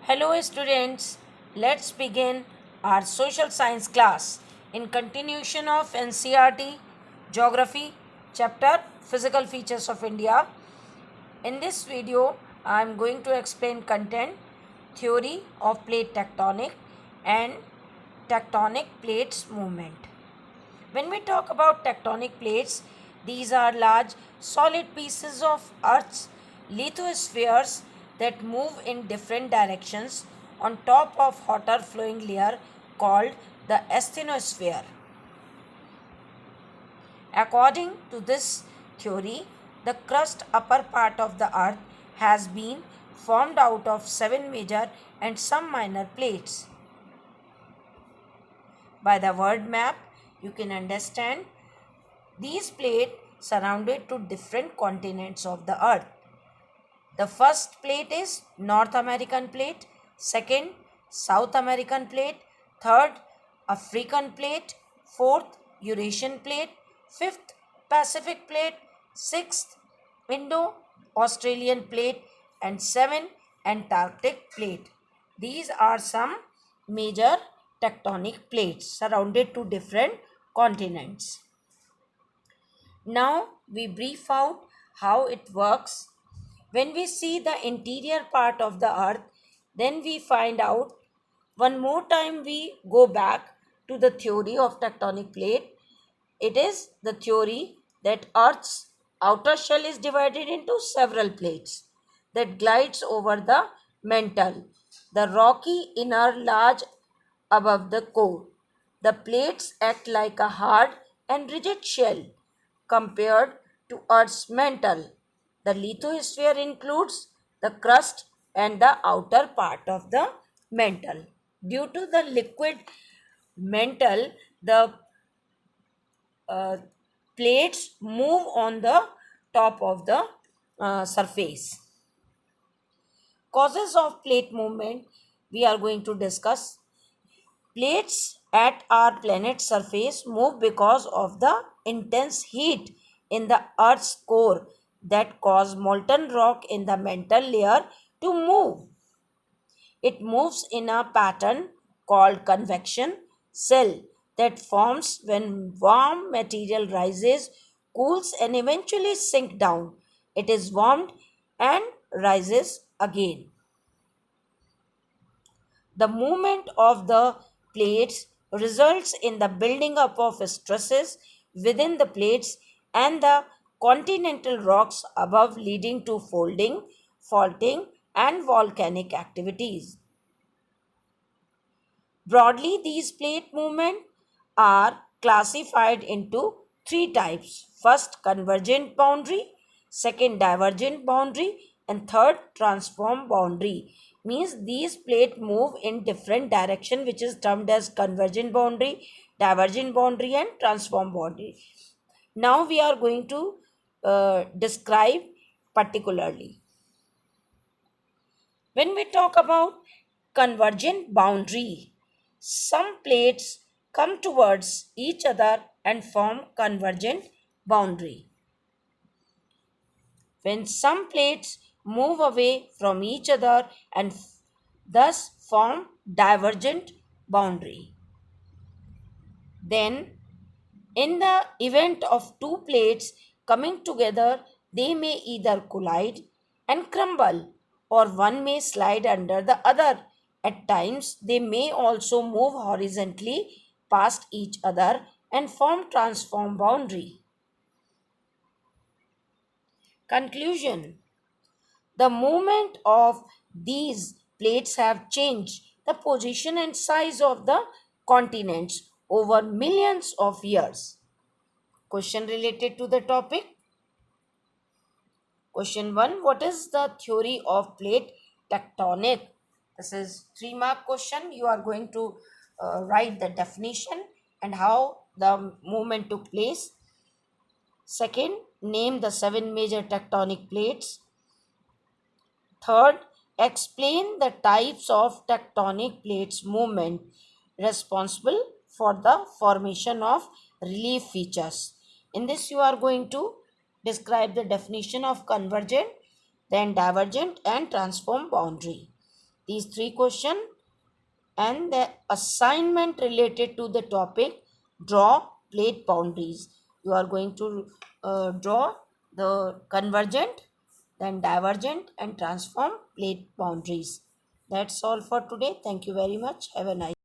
Hello, students. Let's begin our social science class in continuation of NCRT Geography chapter Physical Features of India. In this video, I am going to explain content, theory of plate tectonic, and tectonic plates movement. When we talk about tectonic plates, these are large solid pieces of Earth's lithospheres that move in different directions on top of hotter flowing layer called the asthenosphere. According to this theory, the crust upper part of the earth has been formed out of 7 major and some minor plates. By the word map, you can understand these plates surrounded to different continents of the earth. The first plate is North American plate, second South American plate, third African plate, fourth Eurasian plate, fifth Pacific plate, sixth Indo-Australian plate, and seventh Antarctic plate. These are some major tectonic plates surrounded to different continents. Now we brief out how it works. When we see the interior part of the earth, then we find out one more time we go back to the theory of tectonic plate. It is the theory that earth's outer shell is divided into several plates that glides over the mantle. The rocky inner large above the core. The plates act like a hard and rigid shell compared to Earth's mantle. The lithosphere includes the crust and the outer part of the mantle. Due to the liquid mantle, the uh, plates move on the top of the surface. Causes of plate movement we are going to discuss. Plates at our planet's surface move because of the intense heat in the Earth's core that cause molten rock in the mantle layer to move. It moves in a pattern called convection cell that forms when warm material rises, cools, and eventually sink down. It is warmed and rises again. The movement of the plates results in the building up of stresses within the plates and the continental rocks above, leading to folding, faulting, and volcanic activities. Broadly, these plate movements are classified into three types. First, convergent boundary, second, divergent boundary, and third, transform boundary. Means these plate move in different direction, which is termed as convergent boundary, divergent boundary, and transform boundary. Now we are going to describe particularly. When we talk about convergent boundary, some plates come towards each other and form convergent boundary. When some plates move away from each other and thus form divergent boundary. Then, in the event of two plates coming together, they may either collide and crumble, or one may slide under the other. At times, they may also move horizontally past each other and form transform boundary. Conclusion. The movement of these plates have changed the position and size of the continents over millions of years. Question related to the topic. Question 1. What is the theory of plate tectonic? This is 3 mark question. You are going to write the definition and how the movement took place. Second, name the 7 major tectonic plates. Third, explain the types of tectonic plates movement responsible for the formation of relief features. In this, you are going to describe the definition of convergent, then divergent, and transform boundary. these three questions and the assignment related to the topic draw plate boundaries. You are going to draw the convergent, then divergent, and transform plate boundaries. That's all for today. Thank you very much. Have a nice